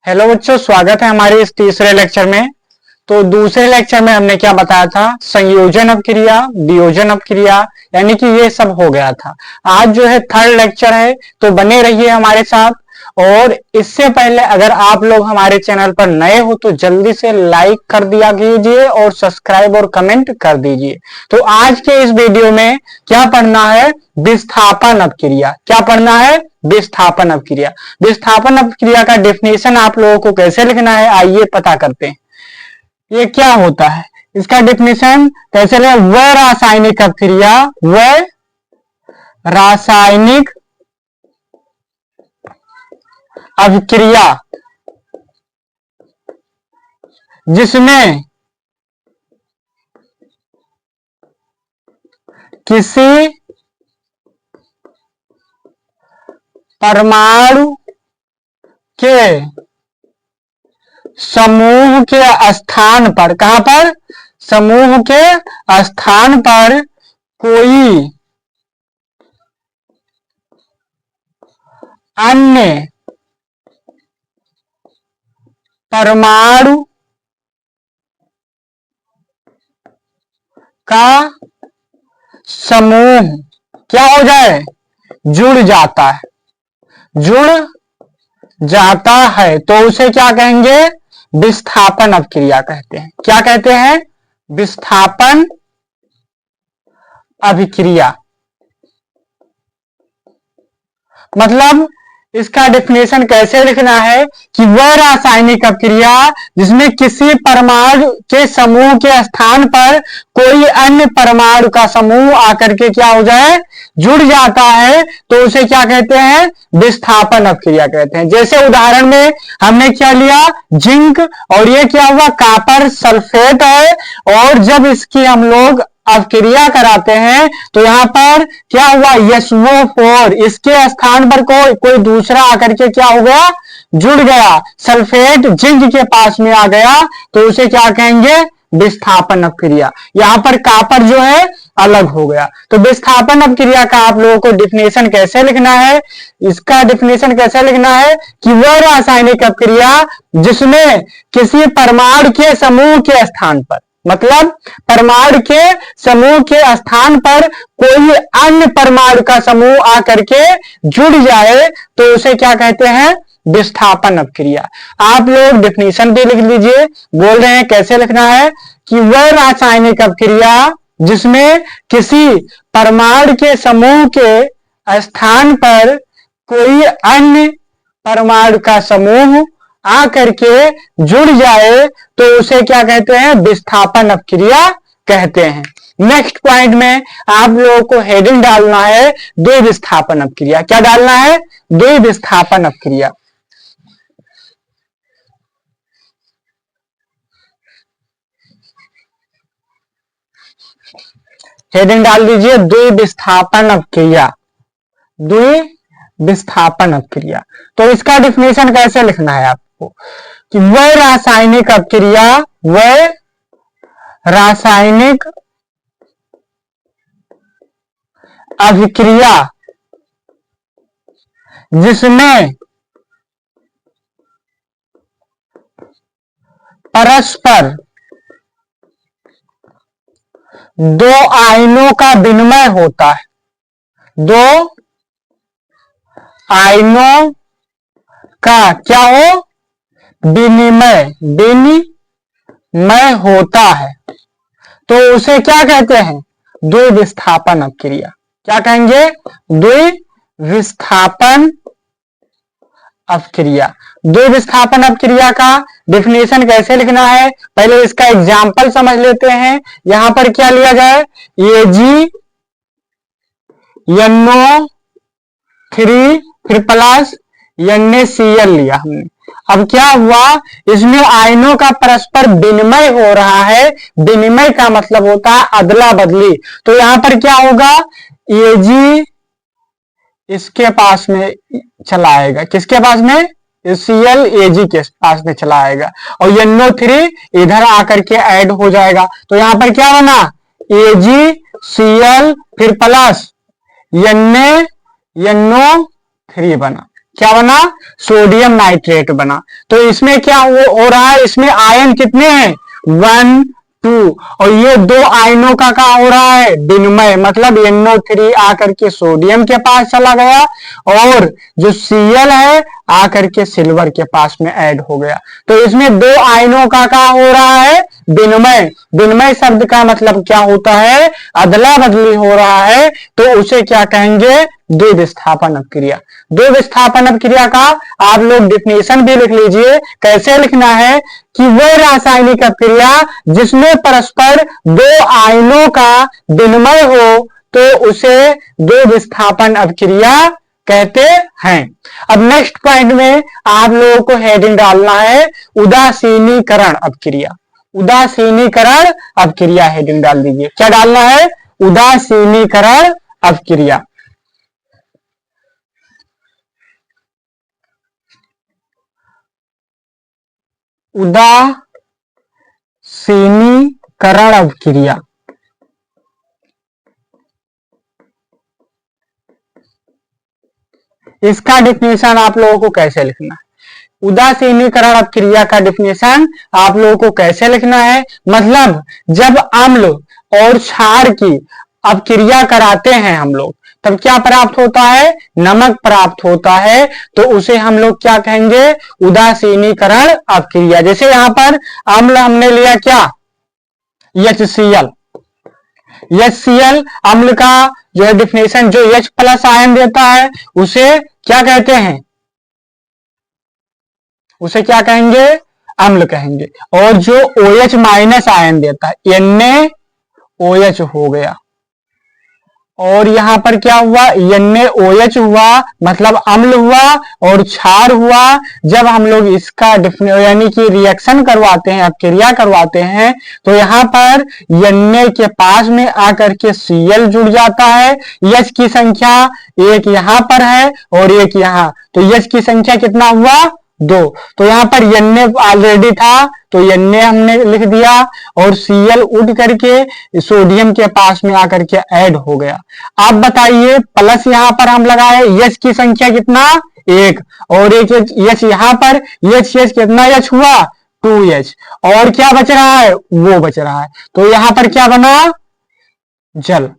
Hello बच्चों, स्वागत है हमारे इस तीसरे लेक्चर में। तो दूसरे लेक्चर में हमने क्या बताया था? संयोजन अपक्रिया, वियोजन अपक्रिया, यानी कि ये सब हो गया था। आज जो है थर्ड लेक्चर है, तो बने रहिए हमारे साथ। और इससे पहले अगर आप लोग हमारे चैनल पर नए हो तो जल्दी से लाइक कर दिया कीजिए और सब्सक्राइब और कमेंट कर दीजिए। तो आज के इस वीडियो में क्या पढ़ना है? विस्थापन अपक्रिया। क्या पढ़ना है? विस्थापन अपक्रिया। विस्थापन अपक्रिया का डेफिनेशन आप लोगों को कैसे लिखना है, आइए पता करते हैं। ये क्या होता है, इसका डेफिनेशन कैसे लिखें? वह रासायनिक अपक्रिया, वह रासायनिक अभिक्रिया जिसमें किसी परमाणु के समूह के स्थान पर, कहां पर? समूह के स्थान पर कोई अन्य परमाणु का समूह क्या हो जाए? जुड़ जाता है। जुड़ जाता है तो उसे क्या कहेंगे? विस्थापन अपक्रिया कहते हैं। क्या कहते हैं? विस्थापन अभिक्रिया। मतलब इसका डेफिनेशन कैसे लिखना है कि वह रासायनिक अपक्रिया जिसमें किसी परमाणु के समूह के स्थान पर कोई अन्य परमाणु का समूह आकर के क्या हो जाए? जुड़ जाता है, तो उसे क्या कहते हैं? विस्थापन अपक्रिया कहते हैं। जैसे उदाहरण में हमने क्या लिया? जिंक, और ये क्या हुआ? कॉपर सल्फेट है। और जब इसकी हम लोग अपक्रिया कराते हैं तो यहां पर क्या हुआ? SO4, इसके स्थान पर कोई दूसरा आकर के क्या हो गया? जुड़ गया। सल्फेट जिंक के पास में आ गया, तो उसे क्या कहेंगे? विस्थापन अपक्रिया। यहां पर कॉपर जो है अलग हो गया। तो विस्थापन अपक्रिया का आप लोगों को डिफिनेशन कैसे लिखना है? इसका डिफिनेशन कैसे लिखना है कि वह रासायनिक अपक्रिया जिसमें किसी परमाणु के समूह के स्थान पर, मतलब परमाणु के समूह के स्थान पर कोई अन्य परमाणु का समूह आकर के जुड़ जाए, तो उसे क्या कहते हैं? विस्थापन अपक्रिया। आप लोग डेफिनेशन भी लिख लीजिए। बोल रहे हैं कैसे लिखना है कि वह रासायनिक अपक्रिया जिसमें किसी परमाणु के समूह के स्थान पर कोई अन्य परमाणु का समूह आकर के जुड़ जाए, तो उसे क्या कहते हैं? विस्थापन अपक्रिया कहते हैं। नेक्स्ट पॉइंट में आप लोगों को हेडिंग डालना है द्विविस्थापन अपक्रिया। क्या डालना है? द्विविस्थापन अपक्रिया। हेडिंग डाल दीजिए द्विविस्थापन अपक्रिया। द्विविस्थापन अपक्रिया। तो इसका डिफिनेशन कैसे लिखना है आपको कि वह रासायनिक अपक्रिया, वह रासायनिक अभिक्रिया जिसमें परस्पर दो आयनों का विनिमय होता है, दो आयनों का क्या हो? विनिमय होता है, तो उसे क्या कहते हैं? द्विविस्थापन अपक्रिया। क्या कहेंगे? द्विविस्थापन अपक्रिया। द्विविस्थापन अपक्रिया का डिफिनेशन कैसे लिखना है? पहले इसका एग्जाम्पल समझ लेते हैं। यहां पर क्या लिया जाए? NO3 फिर प्लस NaCl लिया हमने। अब क्या हुआ? इसमें आयनों का परस्पर विनिमय हो रहा है। विनिमय का मतलब होता है अदला बदली। तो यहां पर क्या होगा? Ag इसके पास में चला आएगा। किसके पास में? Cl Ag के पास में चला आएगा, और NO3 इधर आकर के ऐड हो जाएगा। तो यहां पर क्या बना? AgCl फिर प्लस NaNO3 बना। क्या बना, सोडियम नाइट्रेट बना। तो इसमें क्या हो रहा है, इसमें आयन कितने हैं, 1 2, और ये दो आयनों का क्या हो रहा है, विनिमय, मतलब NO3 आकर के सोडियम के पास चला गया और जो Cl है आकर के सिल्वर के पास में ऐड हो गया। तो इसमें दो आयनों का क्या हो रहा है, विनिमय। विनिमय शब्द का मतलब क्या होता है, अदला बदली हो रहा है, तो उसे क्या कहेंगे, द्विध विस्थापन अपक्रिया। द्विध विस्थापन अपक्रिया का आप लोग डिफिनेशन भी लिख लीजिए। कैसे लिखना है कि वह रासायनिक अपक्रिया जिसमें परस्पर दो आयनों का विनिमय हो तो उसे द्विध विस्थापन अपक्रिया कहते हैं। अब नेक्स्ट पॉइंट में आप लोगों को हेडिंग डालना है उदासीनीकरण अपक्रिया। उदासीनीकरण अपक्रिया हेडिंग डाल दीजिए। क्या डालना है, उदासीनीकरण अपक्रिया। उदासीनीकरण अपक्रिया। इसका डिफिनेशन आप लोगों को कैसे लिखना है, उदासीनीकरण अपक्रिया का डिफिनेशन आप लोगों को कैसे लिखना है, मतलब जब अम्ल और क्षार की अपक्रिया कराते हैं हम लोग तब क्या प्राप्त होता है, नमक प्राप्त होता है, तो उसे हम लोग क्या कहेंगे, उदासीनीकरण अपक्रिया। जैसे यहां पर अम्ल हमने लिया क्या, HCl। HCl अम्ल का जो है डिफिनेशन, जो H+ आयन देता है उसे क्या कहते हैं, उसे क्या कहेंगे, अम्ल कहेंगे। और जो OH- आयन देता है NaOH हो गया। और यहां पर क्या हुआ, NaOH हुआ मतलब अम्ल हुआ, और क्षार हुआ। जब हम लोग इसका यानी कि रिएक्शन करवाते हैं, अपक्रिया करवाते हैं, तो यहां पर Na के पास में आकर के Cl जुड़ जाता है। H की संख्या एक यहां पर है और एक यहां, तो H की संख्या कितना हुआ, 2। तो यहां पर Na ऑलरेडी था तो Na हमने लिख दिया, और Cl उठ करके सोडियम के पास में आकर के ऐड हो गया। आप बताइए, प्लस यहां पर हम लगाए, H की संख्या कितना, 1, और एक H यहां पर, H कितना H हुआ, 2H, और क्या बच रहा है, वो बच रहा है। तो यहां पर क्या बना, जल,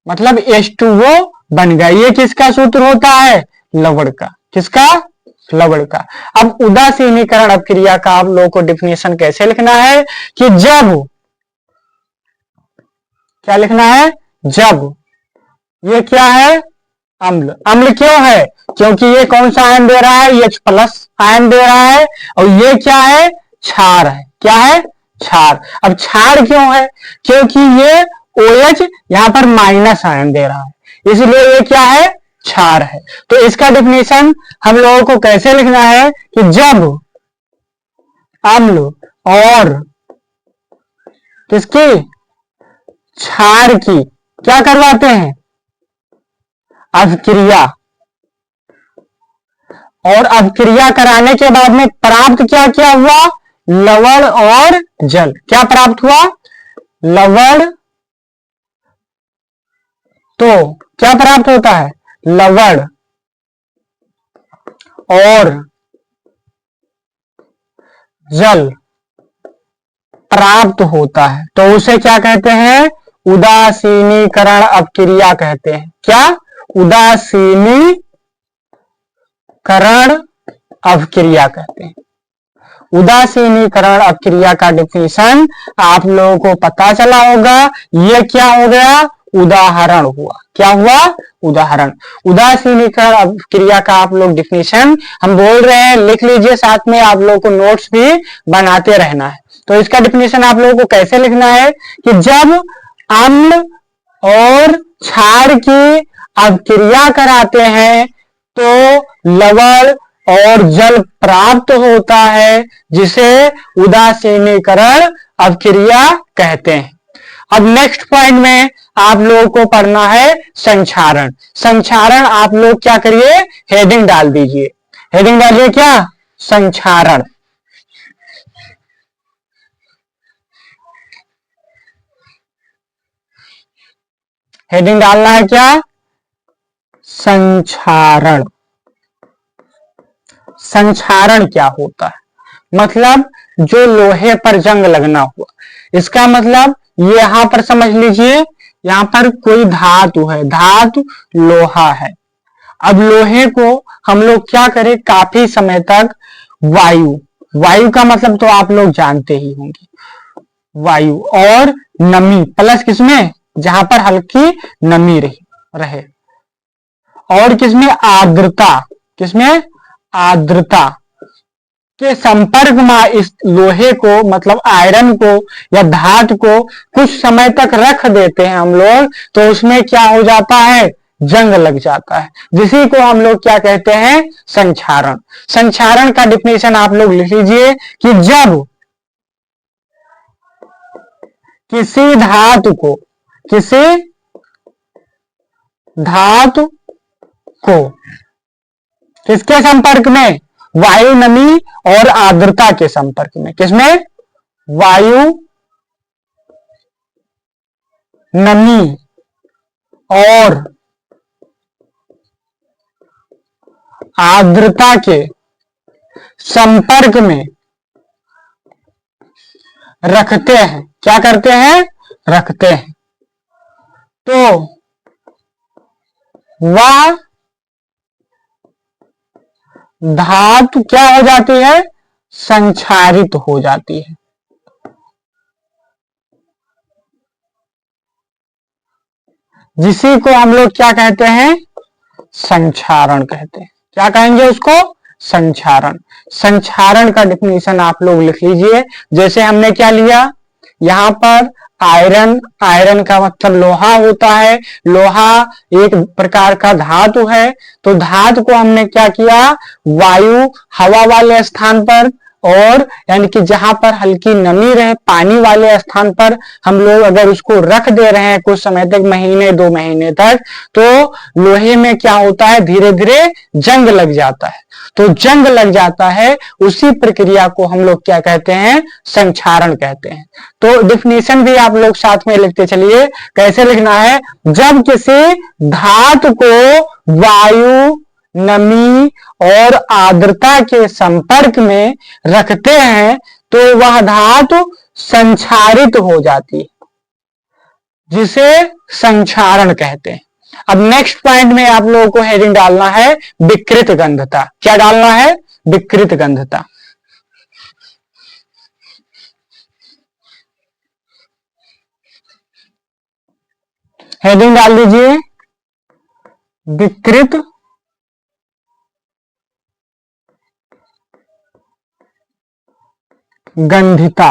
मतलब H2O बन गया। ये किसका सूत्र होता है, लवण का। किसका, लवण का। अब उदासीनीकरण अपक्रिया का आप लोगों को डिफिनेशन कैसे लिखना है कि जब, क्या लिखना है, जब ये क्या है, अम्ल। अम्ल क्यों है, क्योंकि ये कौन सा आयन दे रहा है, H+ आयन दे रहा है, और ये क्या है, क्षार है। क्या है, क्षार। अब क्षार क्यों है, क्योंकि ये OH यहां पर माइनस आयन दे रहा है, इसलिए ये क्या है, क्षार है। तो इसका डिफिनेशन हम लोगों को कैसे लिखना है कि जब अम्ल और किसकी, क्षार की क्या करवाते हैं, अपक्रिया, और अपक्रिया कराने के बाद में प्राप्त क्या क्या हुआ, लवण और जल। क्या प्राप्त हुआ, लवण, तो क्या प्राप्त होता है, लवण और जल प्राप्त होता है, तो उसे क्या कहते हैं, उदासीनीकरण अपक्रिया कहते हैं। क्या, उदासीनीकरण अपक्रिया कहते हैं। उदासीनीकरण अपक्रिया का डिफिनेशन आप लोगों को पता चला होगा। यह क्या हो गया, उदाहरण हुआ। क्या हुआ, उदाहरण। उदासीनीकरण अपक्रिया का आप लोग डिफिनेशन हम बोल रहे हैं, लिख लीजिए, साथ में आप लोगों को नोट्स भी बनाते रहना है। तो इसका डिफिनेशन आप लोगों को कैसे लिखना है कि जब अम्ल और क्षार की अपक्रिया कराते हैं तो लवण और जल प्राप्त होता है, जिसे उदासीनीकरण अपक्रिया कहते हैं। अब नेक्स्ट पॉइंट में आप लोगों को पढ़ना है संक्षारण। संक्षारण आप लोग क्या करिए, हेडिंग डाल दीजिए। हेडिंग डालिए क्या, संक्षारण। हेडिंग डालना है क्या, संक्षारण। संक्षारण क्या होता है? मतलब जो लोहे पर जंग लगना हुआ, इसका मतलब ये यहां पर समझ लीजिए, यहां पर कोई धातु है, धातु लोहा है। अब लोहे को हम लोग क्या करें, काफी समय तक वायु, वायु का मतलब तो आप लोग जानते ही होंगे, वायु और नमी प्लस किसमें, जहां पर हल्की नमी रहे, और किसमें आर्द्रता, किसमें आर्द्रता के संपर्क में इस लोहे को मतलब आयरन को या धातु को कुछ समय तक रख देते हैं हम लोग, तो उसमें क्या हो जाता है, जंग लग जाता है, जिसी को हम लोग क्या कहते हैं, संक्षारण। संक्षारण का डिफिनेशन आप लोग लिख लीजिए कि जब किसी धातु को, किसी धातु को किसके संपर्क में, वायु, नमी और आर्द्रता के संपर्क में, किसमें, वायु, नमी और आर्द्रता के संपर्क में रखते हैं, क्या करते हैं, रखते हैं, तो वह धातु क्या हो जाती है, संक्षारित हो जाती है। जिसी को हम लोग क्या कहते हैं, संक्षारण कहते हैं। क्या कहेंगे उसको, संक्षारण। संक्षारण का डिफिनेशन आप लोग लिख लीजिए। जैसे हमने क्या लिया, यहां पर आयरन, आयरन का मतलब लोहा होता है, लोहा एक प्रकार का धातु है, तो धातु को हमने क्या किया, वायु, हवा वाले स्थान पर, और यानी कि जहां पर हल्की नमी रहे, पानी वाले स्थान पर हम लोग अगर उसको रख दे रहे हैं कुछ समय तक, महीने 2 महीने तक, तो लोहे में क्या होता है, धीरे धीरे जंग लग जाता है। तो जंग लग जाता है, उसी प्रक्रिया को हम लोग क्या कहते हैं, संक्षारण कहते हैं। तो डिफिनेशन भी आप लोग साथ में लिखते चलिए। कैसे लिखना है, जब किसी धातु को वायु, नमी और आर्द्रता के संपर्क में रखते हैं, तो वह धातु संक्षारित हो जाती है, जिसे संक्षारण कहते हैं। अब नेक्स्ट पॉइंट में आप लोगों को हेडिंग डालना है विकृत गंधता। क्या डालना है, विकृत गंधता। हेडिंग डाल दीजिए विकृत गंधिता।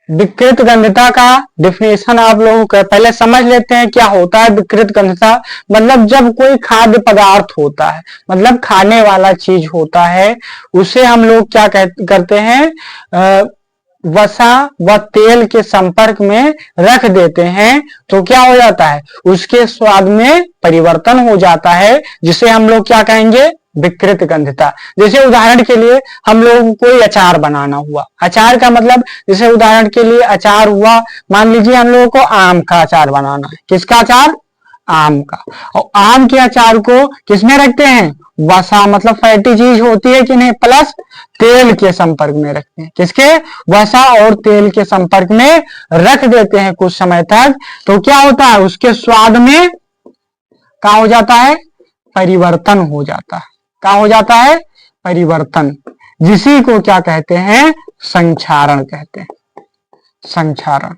विकृत गंधता का डिफिनेशन आप लोगों को पहले समझ लेते हैं क्या होता है विकृत गंधता। मतलब जब कोई खाद्य पदार्थ होता है, मतलब खाने वाला चीज होता है, उसे हम लोग क्या करते हैं, वसा व तेल के संपर्क में रख देते हैं, तो क्या हो जाता है, उसके स्वाद में परिवर्तन हो जाता है, जिसे हम लोग क्या कहेंगे, विकृत गंधता। जैसे उदाहरण के लिए हम लोग कोई अचार बनाना हुआ, अचार का मतलब जैसे उदाहरण के लिए अचार हुआ, मान लीजिए हम लोगों को आम का अचार बनाना है। किसका अचार, आम का। और आम के अचार को किसमें रखते हैं, वसा मतलब फैटी चीज होती है कि नहीं, प्लस तेल के संपर्क में रखते हैं। किसके, वसा और तेल के संपर्क में रख देते हैं कुछ समय तक, तो क्या होता है, उसके स्वाद में क्या हो जाता है, परिवर्तन हो जाता है। क्या हो जाता है, परिवर्तन, जिसी को क्या कहते हैं, संक्षारण कहते हैं। संक्षारण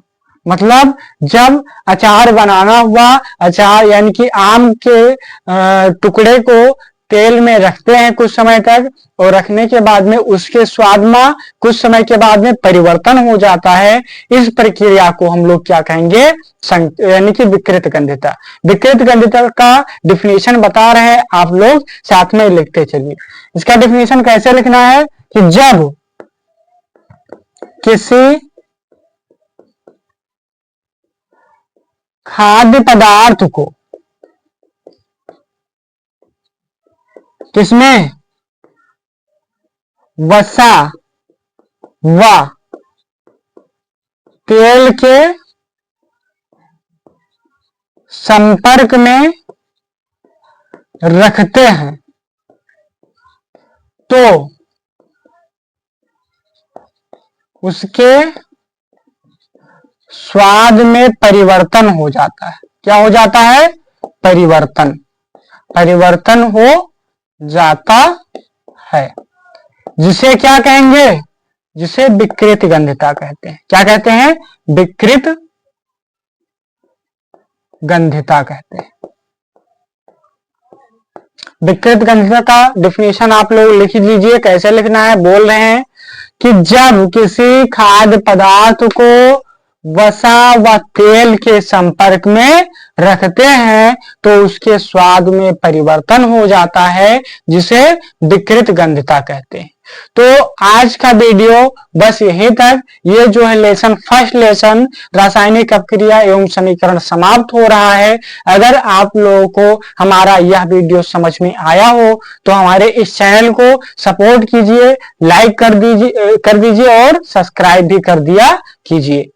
मतलब जब अचार बनाना हुआ, अचार यानी कि आम के टुकड़े को तेल में रखते हैं कुछ समय तक, और रखने के बाद में उसके स्वाद में कुछ समय के बाद में परिवर्तन हो जाता है। इस प्रक्रिया को हम लोग क्या कहेंगे, यानी कि विकृत गंधता। विकृत गंधता का डिफिनेशन बता रहे हैं, आप लोग साथ में लिखते चलिए। इसका डिफिनेशन कैसे लिखना है कि जब किसी खाद्य पदार्थ को किसमें, वसा व तेल के संपर्क में रखते हैं, तो उसके स्वाद में परिवर्तन हो जाता है। क्या हो जाता है? परिवर्तन हो जाता है, जिसे क्या कहेंगे? जिसे विकृत गंधता कहते हैं। क्या कहते हैं? विकृत गंधता कहते हैं। विकृत गंधता का डिफिनेशन आप लोग लिख लीजिए। कैसे लिखना है? बोल रहे हैं कि जब किसी खाद्य पदार्थ को वसा व तेल के संपर्क में रखते हैं तो उसके स्वाद में परिवर्तन हो जाता है, जिसे विकृत गंधता कहते हैं। तो आज का वीडियो बस यहीं तक। ये जो है फर्स्ट लेसन रासायनिक अपक्रिया एवं समीकरण समाप्त हो रहा है। अगर आप लोगों को हमारा यह वीडियो समझ में आया हो तो हमारे इस चैनल को सपोर्ट कीजिए, लाइक कर दीजिए और सब्सक्राइब भी कर दिया कीजिए।